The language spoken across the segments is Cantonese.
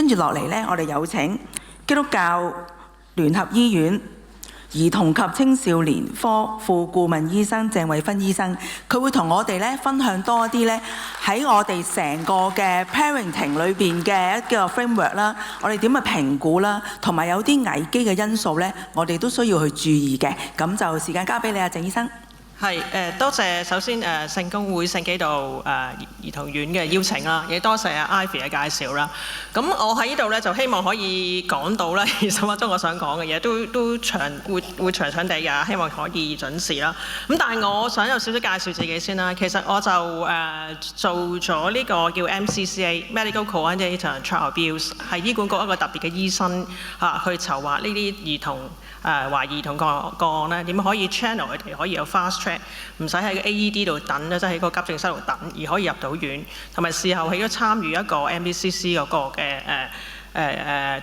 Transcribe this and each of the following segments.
跟住落嚟呢，我哋有請基督教聯合醫院兒童及青少年科副顧問醫生鄭偉芬醫生，佢會同我哋咧分享多啲咧喺我哋成個嘅 parenting 裏邊嘅一個 framework 啦，我哋點去評估啦，同埋有啲危機嘅因素咧，我哋都需要去注意嘅。咁就時間交俾你啊，鄭醫生。係多謝首先聖公會聖基道兒童院嘅邀請啦，亦多謝Ivy 嘅介紹啦。咁我喺呢度咧就希望可以講到咧20分鐘我想講嘅嘢，都會長長地㗎，希望可以準時啦。咁但係我想有少少介紹自己先啦。其實我就做咗呢個叫 MCCA Medical Coordinator on Child Abuse， 係醫管局一個特別嘅醫生去籌劃呢啲兒童懷疑兒童個案咧，點樣可以 channel 佢哋可以有 fast track， 唔使喺個 AED 度等咧，即係喺個急症室度等，而可以入到院，同埋事後係都參與一個 MDCC 嗰個嘅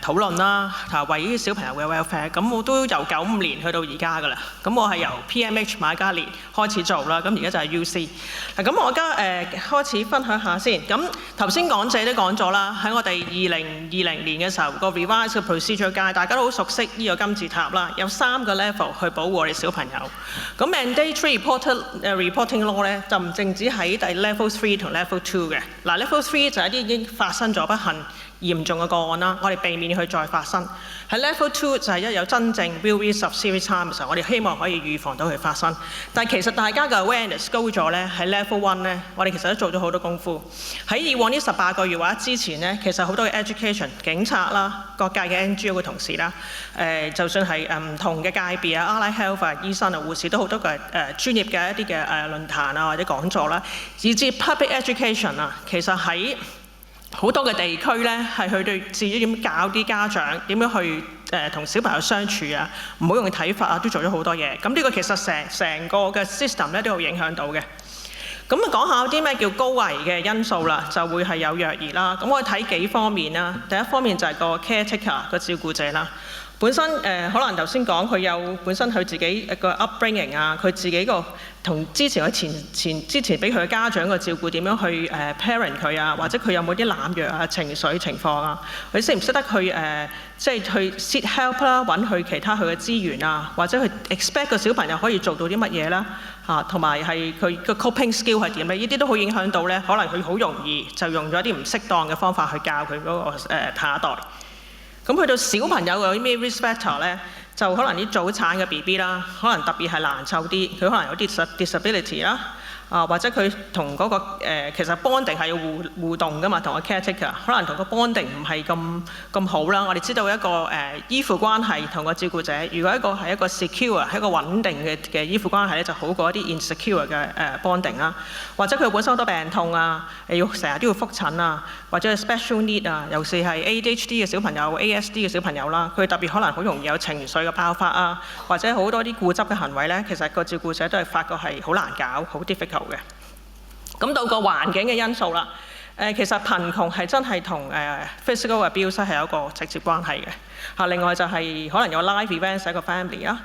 討論啦，為呢啲小朋友嘅 welfare。咁我都由95年去到而家㗎啦。咁我係由 PMH 瑪嘉烈開始做啦，咁而家就係 UC。咁我而家開始分享下先。咁頭先講者都講咗啦，喺我哋2020年嘅時候個 revised 嘅 procedure guide， 大家都好熟悉呢個金字塔啦，有3個 level 去保護我哋小朋友。咁 mandatory reporting law 咧就唔淨止喺第 level 3同 level 2嘅。嗱 level 3就係一啲已經發生咗不幸嚴重嘅個案啦，我哋避免佢再發生。喺 Level 2就係一有真正 real risk of serious harm 嘅時候，我哋希望可以預防到佢發生。但係其實大家嘅 awareness 高咗咧，喺 Level 1咧，我哋其實都做咗好多功夫。喺以往呢18個月或者之前咧，其實好多嘅 education 警察啦、各界嘅 NGO 嘅同事啦，就算係唔同嘅界別啊、allied health 啊、醫生啊、護士都好多嘅專業嘅一啲嘅論壇啊或者講座啦，以至 public education 啊，其實喺好多嘅地區咧，係佢哋至於點教啲家長點樣去同小朋友相處啊，唔好用嘅睇法啊，都做咗好多嘢。咁呢個其實成個嘅 system 咧都有影響到嘅。咁啊講下啲咩叫高危嘅因素啦，就會係有虐兒啦。咁我睇幾方面啦。第一方面就係個 caretaker 個照顧者啦。本身可能頭先講佢有本身佢自己個 upbringing 啊，佢自己個同之前佢之前俾佢嘅家長個照顧點樣去parent 佢啊，或者佢有冇啲濫藥啊、情緒情況啊，佢識唔識得去即係去 seek help 啦，揾佢其他佢嘅資源啊，或者去 expect 個小朋友可以做到啲乜嘢啦嚇，同埋係佢個 coping skill 係點咧？呢啲都好影響到咧，可能佢好容易就用咗啲唔適當嘅方法去教佢嗰個下一代。咁去到小朋友有啲咩 risk factor 咧，就可能啲早產嘅 BB 啦，可能特別係難湊啲，佢可能有啲 disability 啦，或者佢同嗰個其實 bonding 係要互動㗎嘛，同個 caretaker， 可能同個 bonding 唔係咁好啦。我哋知道一個依附關係同個照顧者，如果一個係一個 secure 係一個穩定嘅依附關係咧，就好過一啲 insecure 嘅bonding 啦。或者佢本身好多病痛啊，要成日都要覆診啊，或者係 special need 啊，尤其係 ADHD 嘅小朋友、ASD 嘅小朋友啦，佢特別可能好容易有情緒嘅爆發啊，或者好多啲固執嘅行為咧，其實個照顧者都係發覺係好難搞、好 difficult 嘅。咁到個環境嘅因素啦，其實貧窮係真係同physical abuse 係有一個直接關係嘅嚇。另外就係可能有 life events 喺個 family 啦，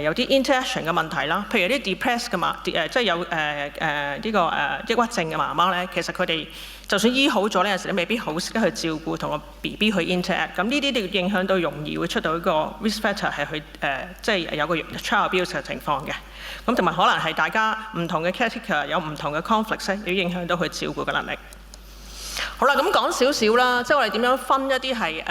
有啲 interaction 嘅問題啦，譬如有啲 depressed 嘅嘛，即係有呢個抑鬱症嘅媽媽咧，其實佢哋就算醫好咗呢，有時都未必好識得去照顧同個 BB 去 interact。咁呢啲都影響到容易會出到一個 risk factor 係去即係有個 child abuse 嘅情況嘅。咁同埋可能係大家唔同嘅 caretaker 有唔同嘅 conflict 要影響到佢照顧嘅能力。好啦，咁講少少啦，即係我哋點樣分一啲係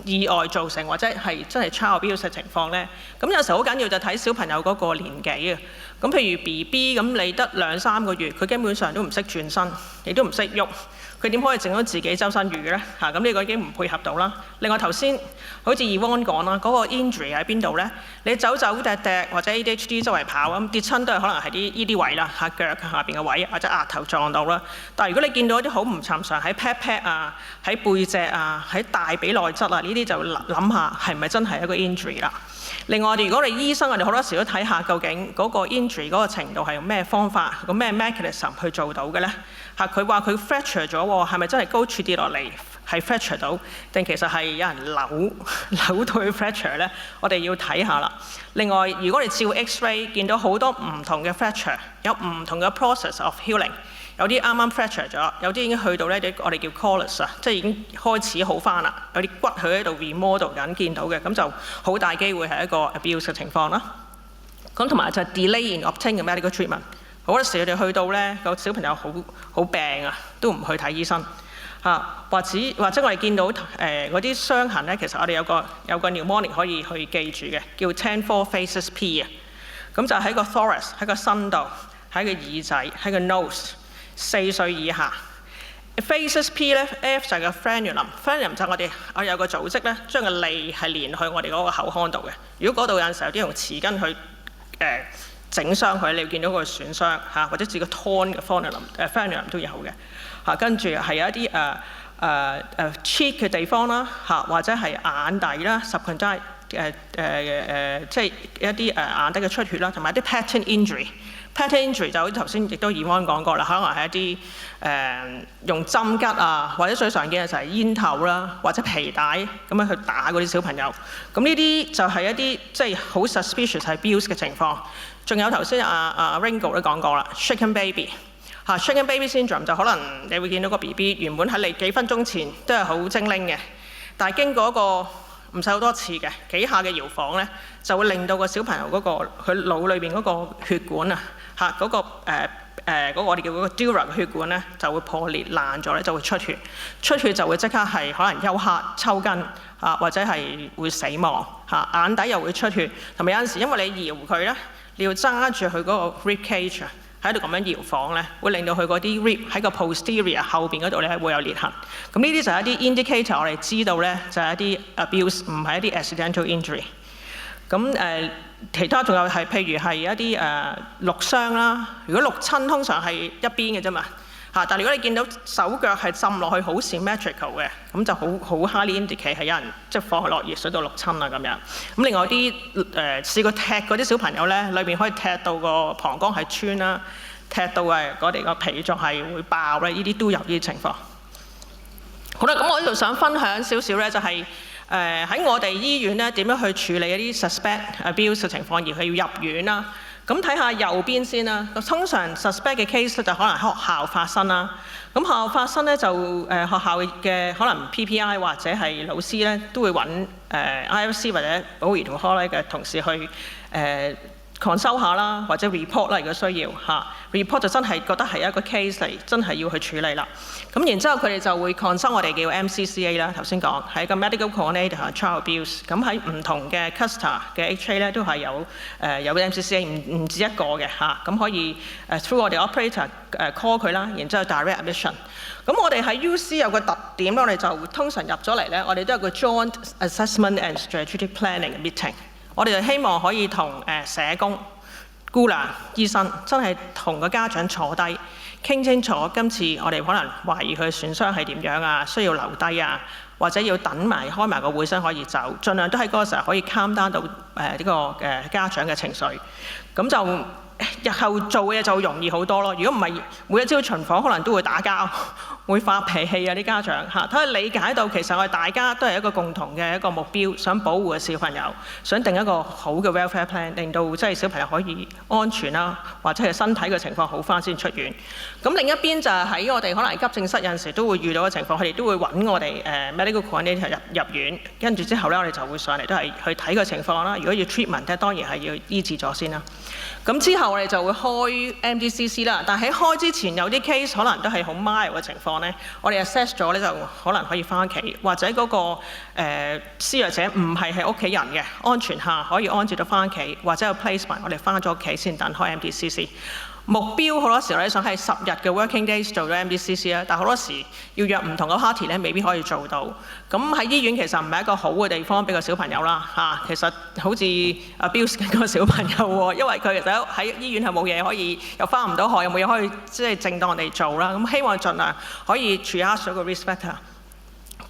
意外造成或者係真係 child abuse 嘅情況咧？咁有時候好緊要就睇小朋友嗰個年紀啊。咁譬如 BB 咁，你得2-3個月，佢基本上都唔識轉身，亦都唔識喐，佢點可以整到自己周身瘀咧？嚇，咁呢個已經唔配合到啦。另外頭先好似 Yvonne 講啦，嗰個 injury 喺邊度咧？你走趯或者 ADHD 周圍跑咁跌親都係可能係啲依啲位啦，腳下邊嘅位或者額頭撞到啦。但係如果你見到一啲好唔尋常喺 pat 啊、喺背脊啊、喺大髀內側啊，呢啲就諗下係咪真係一個 injury 啦。另外，如果你醫生，我哋好多時都睇下究竟嗰個 injury 嗰個程度係用咩方法、個咩 mechanism 去做到嘅咧？嚇，佢話佢 fracture 咗喎，係咪真係高處跌落嚟係 fracture 到，定其實係有人扭到佢 fracture 咧？我哋要睇下啦。另外，如果你照 X-ray 見到好多唔同嘅 fracture，有唔同嘅 process of healing。有啲啱啱 fracture 咗，有啲已經去到咧我哋叫 callus 啊，即係已經開始好翻啦，有啲骨佢喺度 remodel 緊見到嘅，咁就好大機會係一個 abuse 嘅情況啦。咁同埋就係 delay in obtaining medical treatment， 好多時佢哋去到咧個小朋友好病啊，都唔去睇醫生嚇，或者我哋見到嗰啲傷痕咧，其實我哋有個 mnemonic 可以去記住嘅，叫 10-4 Faces P 啊。咁就喺個 thorax， 喺個身度，喺個耳仔，喺個 nose， 4歲以下。Faces P 咧 ，F 就係個 frenulum 就係我哋有個組織咧，將個脷係連去我哋嗰個口腔度嘅。如果嗰度有陣時候有啲用匙羹去整傷佢，你會見到佢損傷嚇，或者似個 torn 嘅 frenulum 都有嘅嚇。跟住係有一啲cheek 嘅地方啦嚇，或者係眼底啦 subcondylar 即係一啲眼底嘅出血啦，同埋一啲 pattern injury。pattern injury 就好似頭先亦都以安講過啦，可能係一啲用針吉啊，或者最常見嘅就係煙頭啦，或者皮帶咁樣去打嗰啲小朋友。咁呢啲就係一啲即係好 suspicious 係 abuse 嘅情況。仲有頭先Ringo 都講過啦 ，shaken baby 嚇 shaken baby syndrome 就可能你會見到個 BB 原本喺你幾分鐘前都係好精靈嘅，但係經過一個唔使好多次嘅幾下嘅搖晃咧，就會令到個小朋友嗰佢腦裏邊嗰個血管啊嚇嗰個我哋叫嗰個 dura 嘅血管咧就會破裂爛咗咧，就會出血就會即刻係可能休克抽筋啊，或者係會死亡嚇，眼底又會出血，同埋有陣時因為你搖佢咧，你要揸住佢嗰個 rib cage 喺度咁樣搖晃咧，會令到佢嗰啲 rib 喺個 posterior 後邊嗰度咧會有裂痕。咁呢啲就係一啲 indicator， 我哋知道咧就係一啲 abuse， 唔係一啲 accidental injury。咁其他仲有係譬如係一啲淥傷啦。如果淥親通常係一邊嘅啫嘛嚇，但係如果你見到手腳係浸落去好 symmetrical 嘅，咁就好 highly indicate 係有人即係放落熱水度淥親啊咁樣。咁另外啲試過踢嗰啲小朋友咧，裏邊可以踢到個膀胱係穿啦，踢到我哋個脾臟係會爆咧，呢啲都有呢啲情況。好啦，咁我呢度想分享少少咧，就係喺我哋醫院咧點樣去處理一啲 suspect abuse 嘅情況，而佢要入院啦。咁睇下右邊先啦。通常 suspect 嘅 case 就可能喺學校發生啦。咁學校發生咧就學校嘅可能 PPI 或者係老師咧都會揾IFC 或者保護兒童科咧嘅同事去consult 下啦，或者 report 啦，如果需要嚇 report 就真係覺得係一個 case 嚟，真係要去處理啦。咁然之後佢哋就會 consult 我哋叫 MCCA 啦，頭先講係一個 medical coordinator child abuse。咁喺唔同嘅 cluster 嘅 HA 咧都係有MCCA 唔止一個嘅嚇。咁可以through 我哋 operator call 佢啦，然之後 direct admission。咁我哋喺 UC 有個特點，我哋就通常入咗嚟咧，我哋都有個 joint assessment and strategic planning meeting。我哋就希望可以同社工、姑娘、醫生真係同個家長坐低傾清楚，今次我哋可能懷疑佢嘅損傷係點樣啊，需要留低啊，或者要等埋開埋個會先可以走，盡量都喺嗰個時候可以 calm down 到呢個家長嘅情緒，咁就日後做嘅嘢就容易好多咯。如果唔係每一朝巡房，可能都會打交，會發脾氣啊啲家長嚇。睇下理解到其實我哋大家都係一個共同嘅一個目標，想保護嘅小朋友，想定一個好嘅 welfare plan， 令到即係小朋友可以安全啦，或者係身體嘅情況好翻先出院。咁另一邊就係喺我哋可能急症室有陣時都會遇到嘅情況，佢哋都會揾我哋medical coordinator入院，跟住之後咧我哋就會上嚟都係去睇個情況啦。如果要 treatment 咧，當然係要醫治咗先啦。咁之後我哋就會開 MDCC 啦，但喺開之前有啲 case 可能都係好 mild 嘅情況咧，我哋 assess 咗咧就可能可以翻屋企，或者嗰個施虐者唔係喺屋企人嘅安全下可以安置到翻屋企，或者有 placement 我哋翻咗屋企先等開 MDCC。目標好多時候咧想係10日嘅 working days 做咗 MDCC 啦，但好多時要約唔同嘅 party 咧未必可以做到。咁喺醫院其實唔係一個好嘅地方俾個小朋友啦嚇，其實好似 abuse 緊個小朋友喎，因為佢其實喺醫院係冇嘢可以，又翻唔到學，又冇嘢可以即係正當地做啦。咁希望盡量可以 triage 咗個 risk factor，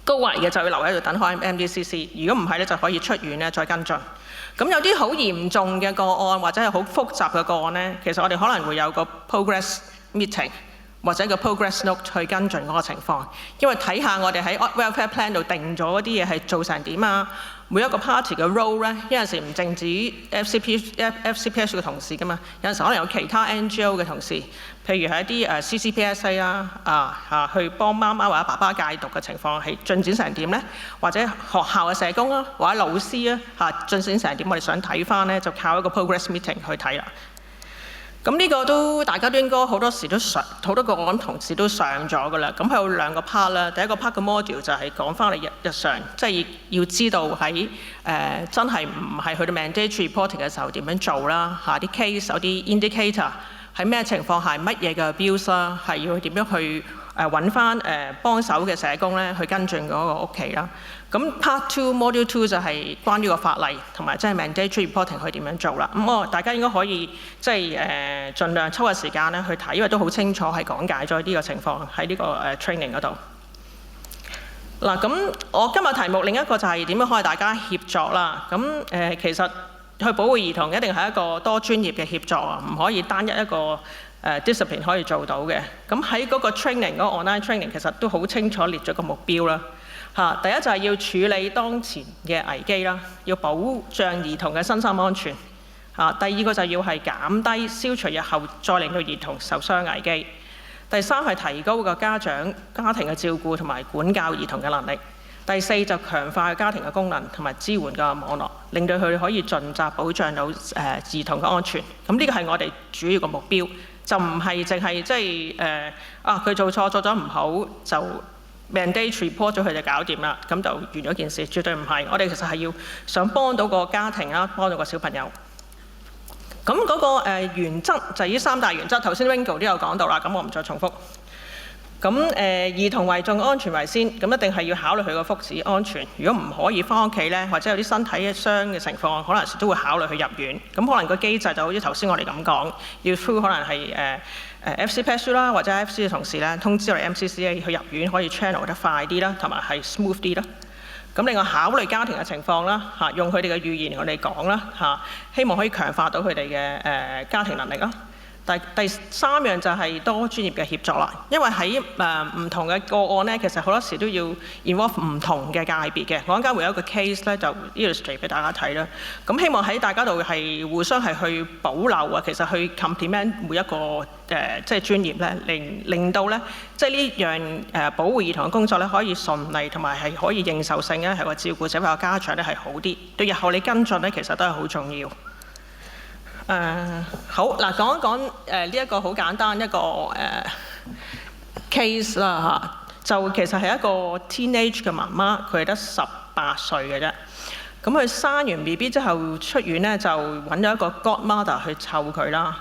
高危嘅就要留喺度等開 MDCC， 如果唔係咧就可以出院咧再跟進。咁有啲好嚴重嘅個案或者係好複雜嘅個案咧，其實我哋可能會有個 progress meeting，或者個 progress note 去跟進嗰個情況，因為睇下我哋喺 welfare plan 度定咗嗰啲嘢係做成點啊，每一個 party 嘅 role 咧，有陣時唔淨止 FCPS 嘅同事噶嘛，有陣時可能有其他 NGO 嘅同事，譬如係一啲CCPSA 啦，去幫媽媽或者爸爸戒毒嘅情況係進展成點咧，或者學校嘅社工啦，或者老師啊進展成點，我哋想睇翻咧就靠一個 progress meeting 去睇啦。咁呢個都大家都應該好多時都上，好多個我諗同事都上咗㗎啦。咁佢有兩個 part 啦，第一個 part 嘅 module 就係講翻你日常，即係要知道喺真係唔係去到 mandatory reporting 嘅時候點樣做啦，啲 case 有啲 indicator 喺咩情況下乜嘢嘅 abuse 啦，係要點樣去揾翻幫手嘅社工咧去跟進嗰個屋企啦。咁 Part 2 Module 2就係關於個法例同埋即係 mandatory reporting 可以點樣做啦。咁大家應該可以即係盡量抽個時間咧去睇，因為都好清楚係講解咗呢個情況喺呢個training 嗰度。嗱，咁我今日題目另一個就係點樣可以大家協作啦。咁其實去保護兒童一定係一個多專業嘅協作啊，唔可以單一個discipline 可以做到嘅。咁喺嗰個 training 嗰個 online training 其實都好清楚列咗個目標啦。第一就係要處理當前嘅危機啦，要保障兒童嘅身心安全。第二個就要係減低消除日後再令到兒童受傷危機。第三係提高個家庭嘅照顧同埋管教兒童嘅能力。第四就強化家庭嘅功能同埋支援嘅網絡，令到佢哋可以盡責保障到兒童嘅安全。咁呢個係我哋主要嘅目標，就唔係淨係即係佢做錯做咗唔好就mandatory report 咗佢就搞掂啦，咁就完咗件事，絕對唔係。我哋其實係要想幫到個家庭啦，幫到個小朋友。咁嗰個原則就係呢三大原則，頭先 Ringo 都有講到啦，咁我唔再重複。咁兒童為重，安全為先，咁一定係要考慮佢個福祉安全。如果唔可以翻屋企咧，或者有啲身體嘅傷嘅情況，可能都會考慮去入院。咁可能個機制就好似頭先我哋咁講，要 through 可能係FCPSU 啦，或者 FC 嘅同事咧通知我哋 MCCA 去入院，可以 channel 得快啲啦，同埋係 smooth 啲啦。咁另外考慮家庭嘅情況啦，用佢哋嘅語言我哋講啦，希望可以強化到佢哋嘅家庭能力啦。第三樣就係多專業嘅協作啦，因為喺唔同嘅個案咧，其實好多時都要 involve 唔同嘅界別嘅。我陣間會有一個 case 咧，就 illustrate 俾大家睇啦。咁希望喺大家度係互相係去保留啊，其實去 complement 每一個即係專業咧，令到咧即係呢樣保護兒童嘅工作咧可以順利同埋係可以認受性咧，係個照顧者或者家長咧係好啲，對日後你跟進咧其實都係好重要。好嗱，講一講呢一個好簡單一個case 啦就其實係一個 teenage 嘅媽媽，佢係得18歲嘅啫。咁佢生完 BB 之後出院咧，就揾咗一個 godmother 去湊佢啦。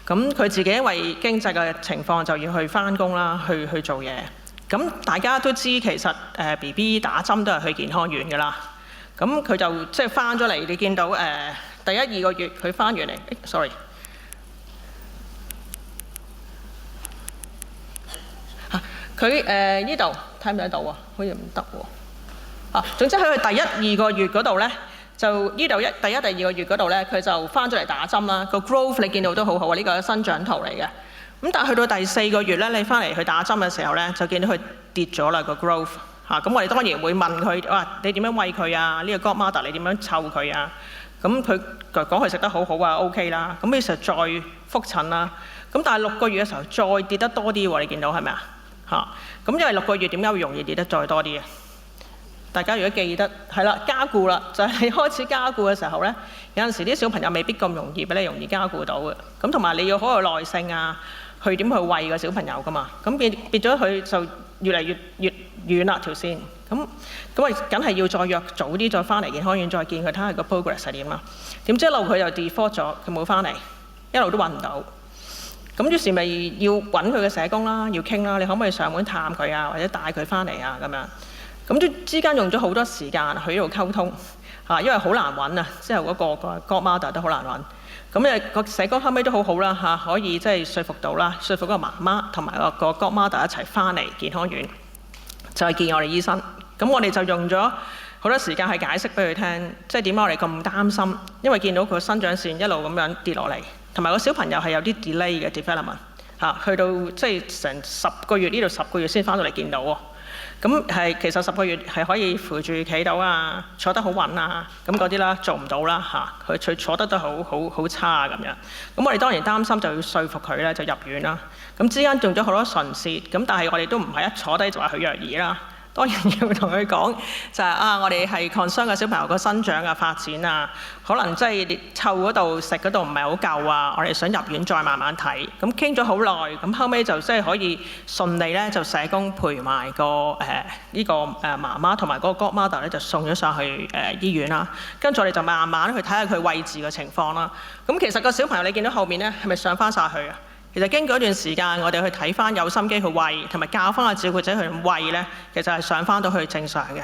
咁佢自己因為經濟嘅情況就要去返工啦，去做嘢。咁大家都知其實BB 打針都係去健康院㗎啦。咁佢就即係返咗嚟，你見到第1、2個月佢返完嚟，sorry， 佢呢度睇唔睇到啊？好似唔得喎。總之喺佢第1、2個月嗰度咧，就呢度第1、第2個月嗰度咧，佢就返咗嚟打針啦。個 growth 你見到都好好啊，呢個係生長圖嚟嘅。咁但係去到第4個月咧，你返嚟去打針嘅時候咧，就見到佢跌咗啦個 growth。咁我哋當然會問佢，你點樣餵佢啊？呢個 godmother 你點樣湊佢啊？咁佢講佢食得好好啊 ，OK 啦。咁於是再覆診啦。咁但係6個月嘅時候再跌得多啲喎，你見到係咪啊？咁因為6個月點解會容易跌得再多啲嘅？大家如果記得係啦，加固啦，就係開始加固嘅時候咧，有陣時啲小朋友未必咁容易俾你容易加固到嘅。咁同埋你要好有耐性啊，去點去餵個小朋友噶嘛。咁變咗佢就越嚟越遠啦條線。咁啊，梗係要再約早啲再翻嚟健康院再見佢，睇下個 progress 係點啦。點知一路佢就 default 咗，佢冇翻嚟，一路都揾唔到。咁於是咪要揾佢嘅社工啦，要傾啦，你可唔可以上門探佢啊，或者帶佢翻嚟啊咁樣。咁都之間用咗好多時間去呢度溝通因為好難揾啊，之後嗰個 godmother 都好難揾。咁個社工後尾都好好啦可以即係說服到啦，說服嗰個媽媽同埋個 godmother 一齊翻嚟健康院，就係見我哋醫生。咁我哋就用咗好多時間去解釋俾佢聽，即係點解我哋咁擔心，因為見到佢生長線一路咁樣跌落嚟，同埋個小朋友係有啲 delay 嘅 development 去到即係成10個月，呢度10個月先翻到嚟見到喎。咁其實10個月係可以扶住企到啊，坐得好穩啊，咁嗰啲啦做唔到啦嚇，佢坐得都好差啊咁樣。咁我哋當然擔心，就要說服佢咧就入院啦。咁之間用咗好多唇舌，咁但係我哋都唔係一坐低就話佢弱兒啦。當然要同佢講就係我哋係 concern 嘅小朋友個生長啊、發展啊，可能即係湊嗰度食嗰度唔係好夠啊，我哋想入院再慢慢睇。咁傾咗好耐，咁後尾就即係可以順利咧，就社工陪埋個呢個媽媽同埋嗰個 godmother 咧，就送咗上去醫院啦。跟住我哋就慢慢去睇下佢餵飼嘅情況啦。咁其實個小朋友你見到後面咧係咪上翻晒去啊？其實經過一段時間，我哋去睇翻有心機去餵，同埋教翻個照顧者去餵咧，其實係上翻到去正常嘅。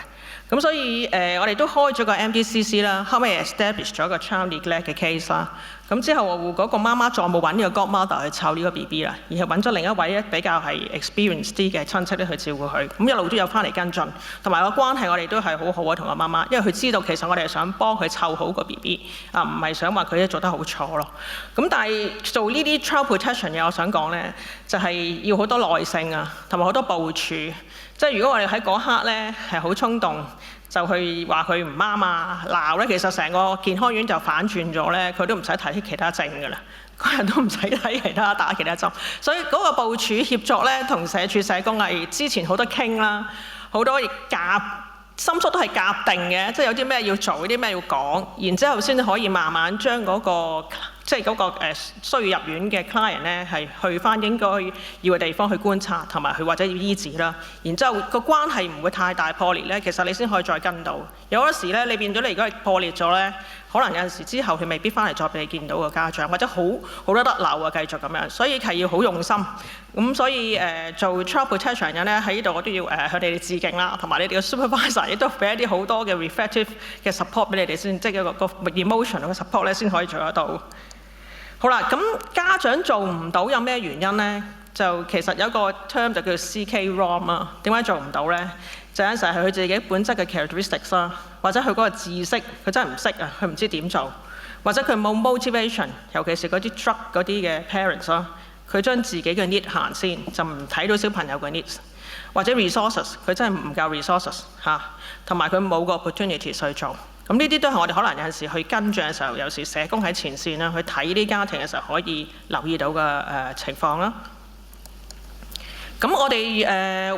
咁所以我哋都開咗個 MDCC 啦，後尾 establish 咗個 child neglect 嘅 case 啦。咁之後嗰個媽媽再冇揾呢個 godmother 去湊呢個 BB 啦，而係揾咗另一位比較係 experienced 啲嘅親戚咧去照顧佢。咁一路都有翻嚟跟進，同埋個關係我哋都係好好啊，同個媽媽，因為佢知道其實我哋係想幫佢湊好個 BB 啊，唔係想話佢做得好錯咯。咁但係做呢啲 child protection 嘢，我想講咧，就係要好多耐性啊，同埋好多部署。即係如果我哋喺嗰刻咧係好衝動，就去話佢唔啱啊鬧咧，其實成個健康院就反轉咗咧，佢都唔使睇其他症㗎啦，嗰日都唔使睇其他打其他針。所以嗰個部署協作咧，同社署社工係之前好多傾啦，好多夾心叔都係夾定嘅，即係有啲咩要做，有啲咩要講，然之後先可以慢慢將嗰個即係嗰個需要入院嘅 client 咧，係去翻應該要嘅地方去觀察，同埋去或者要醫治啦。然之後個關係唔會太大破裂咧，其實你先可以再跟到。有嗰時咧，你變咗你如果係破裂咗咧，可能有陣時之後佢未必翻嚟再俾你見到個家長，或者好多得漏啊，繼續咁樣。所以係要好用心。咁所以做 child protection 人咧喺呢度我都要向你哋致敬啦，同埋你哋嘅 supervisor 亦都俾一啲好多嘅 reflective 嘅 support 俾你哋先，即係個 emotional 嘅 support 咧先可以做得到。好啦，咁家長做唔到有咩原因呢？就其實有一個 term 就叫 CK-ROM 啊。點解做唔到呢？就有陣時係佢自己本質嘅 characteristics 啦，或者佢嗰個知識佢真係唔識啊，佢唔知點做，或者佢冇 motivation， 尤其是嗰啲 drug 嗰啲嘅 parents 啦，佢將自己嘅 need 行先，就唔睇到小朋友嘅 needs， 或者 resources 佢真係唔夠 resources 嚇，同埋佢冇個 opportunity 去做。咁呢啲都係我哋可能有陣時去跟進嘅時候，有時社工喺前線啦，去睇啲家庭嘅時候可以留意到嘅情況啦。咁我哋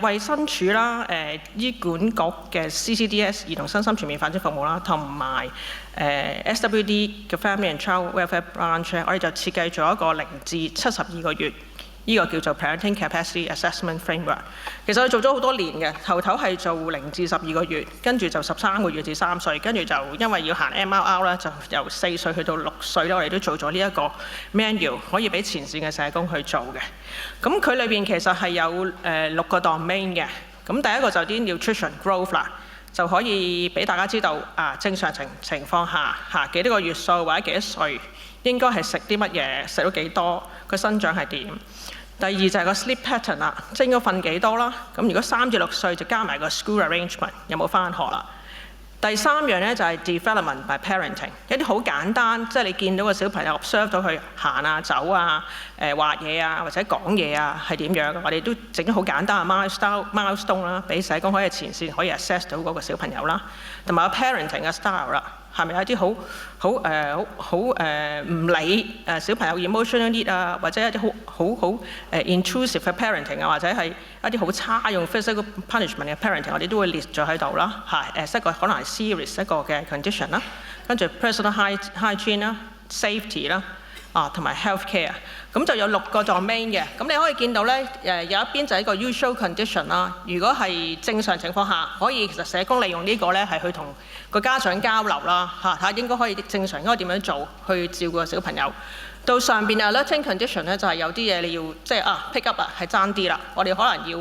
衛生署啦、醫管局嘅 CCDS 兒童身心全面發展服務啦，同埋SWD 嘅 Family and Child Welfare Branch， 我哋就設計咗一個0至72個月。呢個叫做 Parenting Capacity Assessment Framework。其實我做咗好多年嘅，頭係做0至12個月，跟住就13個月至3歲，跟住就因為要行 MRR 咧，就由4歲去到6歲咧，我哋都做咗呢一個 manual， 可以俾前線嘅社工去做嘅。咁佢裏邊其實係有6個 domain 嘅。咁第一個就啲 nutrition growth 啦，就可以俾大家知道正常情況下幾多個月數或者幾多歲應該係食啲乜嘢，食到幾多，個生長係點。第二就係個 sleep pattern 啦，即係應該瞓幾多啦。咁如果3至6歲就加埋個 school arrangement， 有冇返學啦。第3樣咧就係 development by parenting， 一啲好簡單，即係你見到個小朋友 observe 到佢行啊、走啊、畫嘢啊或者講嘢啊係點樣嘅，我哋都整咗好簡單嘅 milestone 啦，俾社工可以前線可以 assess 到嗰個小朋友啦，同埋個 parenting 嘅 style 啦。係咪有啲好唔理小朋友 emotional need 啊，或者一啲好intrusive 嘅 parenting 啊，或者係一啲好差用 physical punishment 嘅 parenting， 我哋都會列咗喺度啦。一個可能係 serious 一個嘅 condition 啦，跟住 personal hygiene 啦、safety 啦，同埋 health care。咁就有6個 domain 嘅。咁你可以見到咧，有一邊就係一個 usual condition 啦。如果係正常情況下，可以其實社工利用呢個咧係去同個家長交流啦，睇下應該可以正常應該點樣做去照顧個小朋友。到上邊alerting condition 咧就係有啲嘢你要即係pick up 啦，係爭啲啦。我哋可能要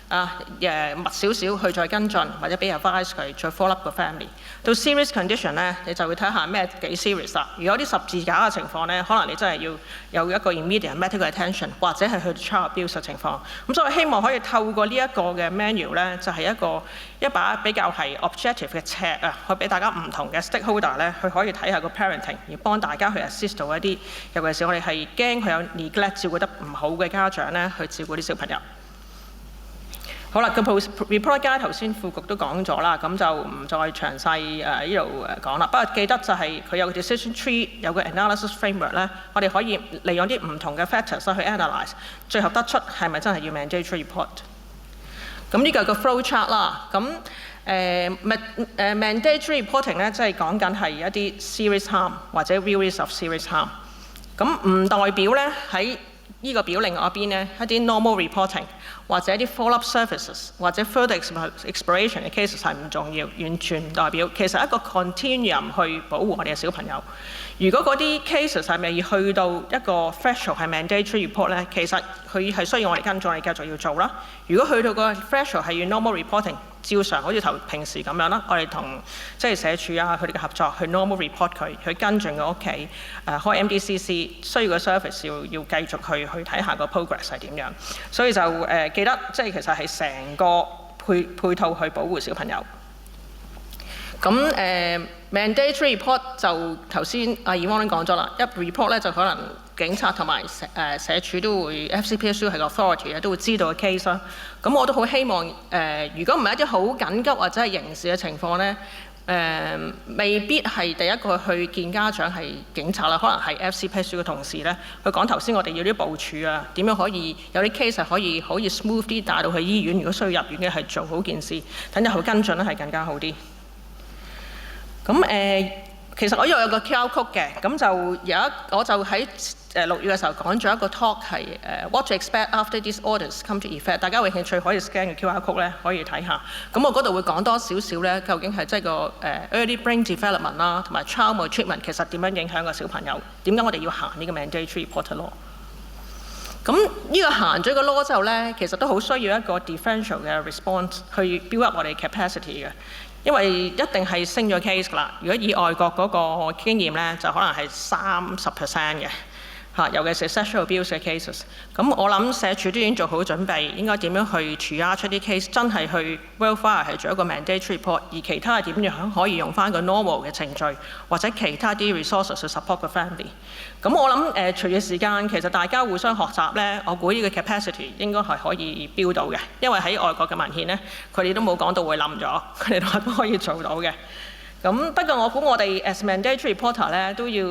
密少少去再跟進，或者俾 advice 佢再 follow up 個 family。到 serious condition 咧，你就會睇下咩幾 serious 啦。如果啲十字架嘅情況咧，可能你真係要有一個 immediate medical attention， 或者係去 child abuse 嘅情況。咁所以我希望可以透過呢一個嘅 manual 咧，就係一把比較係 objective 嘅尺啊，去俾大家唔同嘅 stakeholder 咧，去可以睇下個 parenting， 而幫大家去 assist 到一啲，尤其是我哋係驚佢有 neglect 照顧得唔好嘅家長咧，去照顧啲小朋友。好啦，個 report guide 頭先副局都講咗啦，咁就唔再詳細呢度講啦。不過記得就係佢有個 decision tree， 有個 analysis framework 咧，我哋可以利用啲唔同嘅 factors 去 analyse， 最後得出係咪真係要 mandatory report。咁呢個係個 flow chart 啦。咁mandatory reporting 咧，即係講緊係一啲 serious harm 或者 real risk of serious harm。咁唔代表咧喺呢個表另外一邊咧一啲 normal reporting。或者啲 follow-up services 或者 further exploration 嘅 cases 係唔重要，完全唔代表。其實一個 continuum 去保護我哋嘅小朋友。如果嗰啲 cases 係咪去到一個 threshold 係 mandatory report 咧，其實佢係需要我哋跟進，我哋繼續要做啦。如果去到個 threshold 係要 normal reporting， 照常好似平時咁樣啦，我哋同即係社署啊佢哋嘅合作去 normal report 佢，去跟進個屋企開 MDCC 需要個 service 要繼續去睇下個 progress 係點樣。所以就記得即係其實係成個配套去保護小朋友。咁mandatory report 就頭先阿Yvonne講咗啦，一 report 咧就可能警察同埋社署都會 FCPSU 係個 authority 都會知道嘅 case 啦。咁我都好希望如果唔係一啲好緊急或者係刑事嘅情況咧，未必係第一個去見家長係警察啦，可能係 FCPSU 嘅同事咧，去講頭先我哋要啲部署啊，點樣可以有啲 case 係可以 smooth 啲帶到去醫院，如果需要入院嘅係做好件事，等日後跟進咧係更加好啲。咁其實我呢度有個 QR code 嘅，咁就我就喺6月嘅時候講咗一個 talk 係what to expect after these orders come to effect。大家有興趣可以 scan 個 QR code 咧，可以睇下。咁我嗰度會講多少少咧，究竟係即係個early brain development 啦，同埋 child maltreatment 其實點樣影響個小朋友？點解我哋要行呢個 mandatory report law？ 咁呢個行咗個 law 之後咧，其實都好需要一個 differential 嘅 response 去 build up 我哋 capacity 嘅。因為一定係升咗 case 㗎啦。如果以外國嗰個經驗咧，就可能係30% 嘅嚇，尤其是 sexual abuse 嘅 cases。咁我諗社署都已經做好準備，應該點樣去處理出啲 case， 真係去 welfare 係做一個 mandatory report， 而其他係點樣可以用翻個 normal 嘅程序，或者其他啲 resources 去 support 個 family。咁我諗隨住時間，其實大家互相學習咧，我估呢個 capacity 應該係可以 build 到嘅，因為喺外國嘅文獻咧，佢哋都冇講到會冧咗，佢哋都可以做到嘅。咁不過我估我哋 as mandatory reporter 咧都要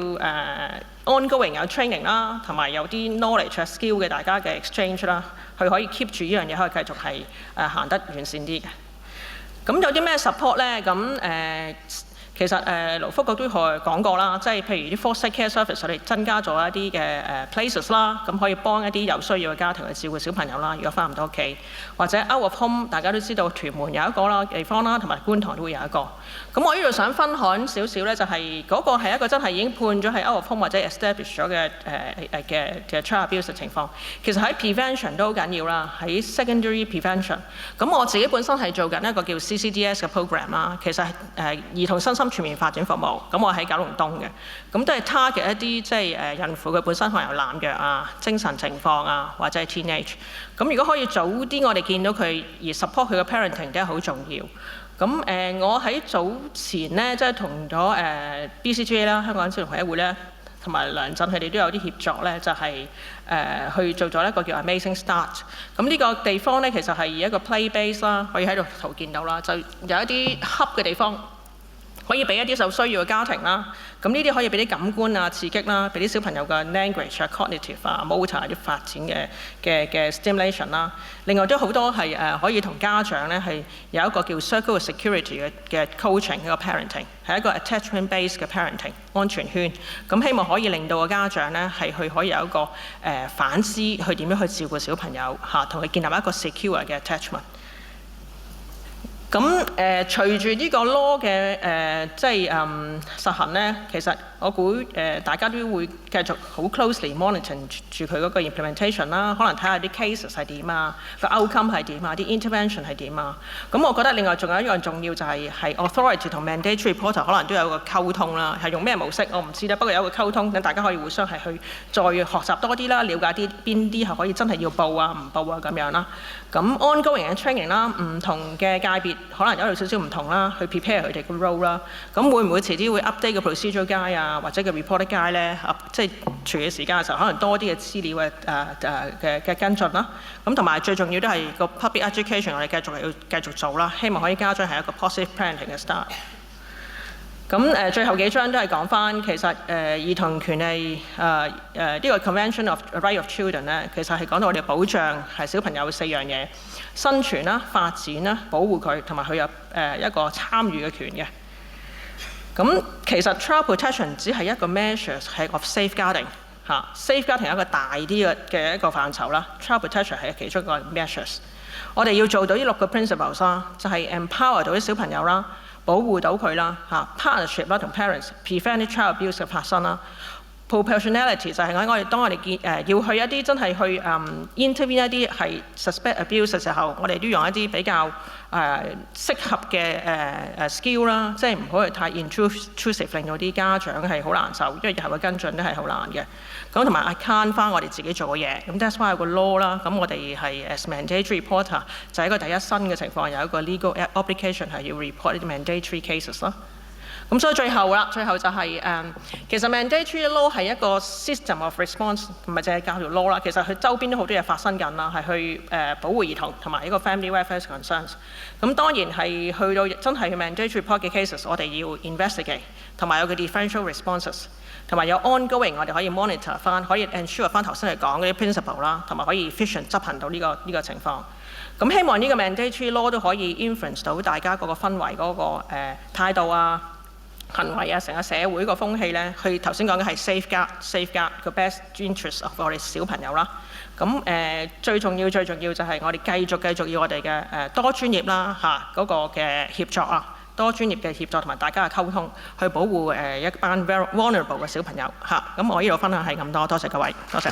ongoing 有 training 啦，同埋有啲 knowledge skill 嘅大家嘅 exchange 啦，佢可以 keep 住呢樣嘢，可以繼續係行得完善啲嘅。咁有啲咩 support 咧？咁其實勞福局都講過啦，即係譬如啲 foster care service 我哋增加咗一啲嘅places 啦，咁可以幫一啲有需要嘅家庭去照顧小朋友啦。如果翻唔到屋企，或者 out of home， 大家都知道屯門有一個啦地方啦，同埋觀塘都會有一個。咁我呢度想分享少少咧，就係嗰個係一個真係已經判咗係 out of home 或者 establish 咗嘅child abuse 嘅情況。其實喺 prevention 都好緊要啦，喺 secondary prevention。咁我自己本身係做緊一個叫 CCDS 嘅 program 啦，其實係兒童身心全面發展服務。咁我喺九龍東嘅，咁都係 target 一啲即係孕婦佢本身可能有濫藥啊、精神情況啊，或者係 teenage。咁如果可以早啲我哋見到佢而 support 佢嘅 parenting 都係好重要。咁我喺早前咧，即係同咗BCGA 啦，香港少年合會咧，同埋梁振佢哋都有啲協作咧，就係去做咗一個叫 Amazing Start。咁呢個地方咧，其實係以一個 play base 啦，可以喺度圖見到啦，就有一啲 hub 嘅地方，可以俾一啲受需要嘅家庭啦。咁呢啲可以俾啲感官啊刺激啦，俾啲小朋友嘅 language 啊、cognitive 啊、motor 啲發展嘅 stimulation 啦。另外都好多係可以同家長咧係有一個叫 circle of security 嘅 coaching 一個 parenting， 係一個 attachment based 嘅 parenting 安全圈。咁希望可以令到個家長咧係可以有一個反思，去點樣去照顧小朋友嚇，同佢建立一個 secure 嘅 attachment。咁隨住呢個 law 嘅實行咧，其實我估大家都會繼續好 closely monitor 住佢嗰個 implementation 啦，可能睇下啲 cases 係點啊，個 outcome 係點啊，啲 intervention 係點啊。咁我覺得另外仲有一樣重要就係 authority 同 mandatory reporter 可能都有個溝通啦，係用咩模式我唔知啦，不過有個溝通，等大家可以互相係去再學習多啲啦，了解啲邊啲係可以真係要報啊、唔報啊咁樣啦。咁 ongoing 嘅 training 啦，唔同嘅界別可能有少少唔同啦，去 prepare 佢哋嘅 role 啦。咁會唔會遲啲會 update 個 procedure guide 啊，或者個 report guide 咧？即係隨嘅時間嘅時候，可能多啲嘅資料嘅跟進啦。咁同埋最重要都係個 public education， 我哋繼續做啦。希望可以家長係一個 positive parenting 嘅 start。咁最後幾章都係講翻，其實兒童權利呢個 Convention of Right of Children 咧，其實係講到我哋保障係小朋友4樣嘢：生存啦、發展啦、保護佢，同埋佢有一個參與嘅權嘅。咁其實 child protection 只係一個 measures 係 of safeguarding 嚇，safeguarding 係一個大啲嘅一個範疇啦。child protection 係其中一個 measures。我哋要做到呢6個 principles 啦，就係 empower 到啲小朋友啦。保護到佢啦嚇 ，partnership 啦同 parents，prevent child abuse 嘅發生啦。proportionality 就係當我哋要去一啲真係去intervene 一啲係 suspect abuse 嘅時候，我哋都用一啲比較適合嘅skill 啦，即係唔可以太 intrusive， 令到啲家長係好難受，因為日後嘅跟進都係好難嘅。咁同埋 account 翻我哋自己做嘅嘢，咁 that's why 有個 law 啦。咁我哋係 as mandatory reporter 就係一個第一新嘅情況，有一個 legal obligation 係要 report 呢啲 mandatory cases 啦。咁所以最後就係其實 mandatory law 係一個 system of response， 唔係淨係教條 law 啦。其實佢周邊都好多嘢發生緊啦，係去保護兒童同埋呢個 family welfare concerns。咁當然係去到真係 mandatory report 嘅 cases， 我哋要 investigate， 同埋有個 differential responses， 同埋有 ongoing， 我哋可以 monitor 翻，可以 ensure 翻頭先嚟講嗰啲 principle 啦，同埋可以 efficient 執行到呢個情況。咁希望呢個 mandatory law 都可以 influence 到大家嗰個氛圍嗰個態度啊、行為啊，成個社會個風氣咧，佢頭先講嘅係 safeguard 個 best interest of 我哋小朋友啦。咁最重要就係我哋繼續要我哋嘅多專業啦嗰個嘅協作啊，多專業嘅協作同埋大家嘅溝通，去保護一班 very vulnerable 嘅小朋友嚇。咁我呢度分享係咁多，多謝各位，多謝。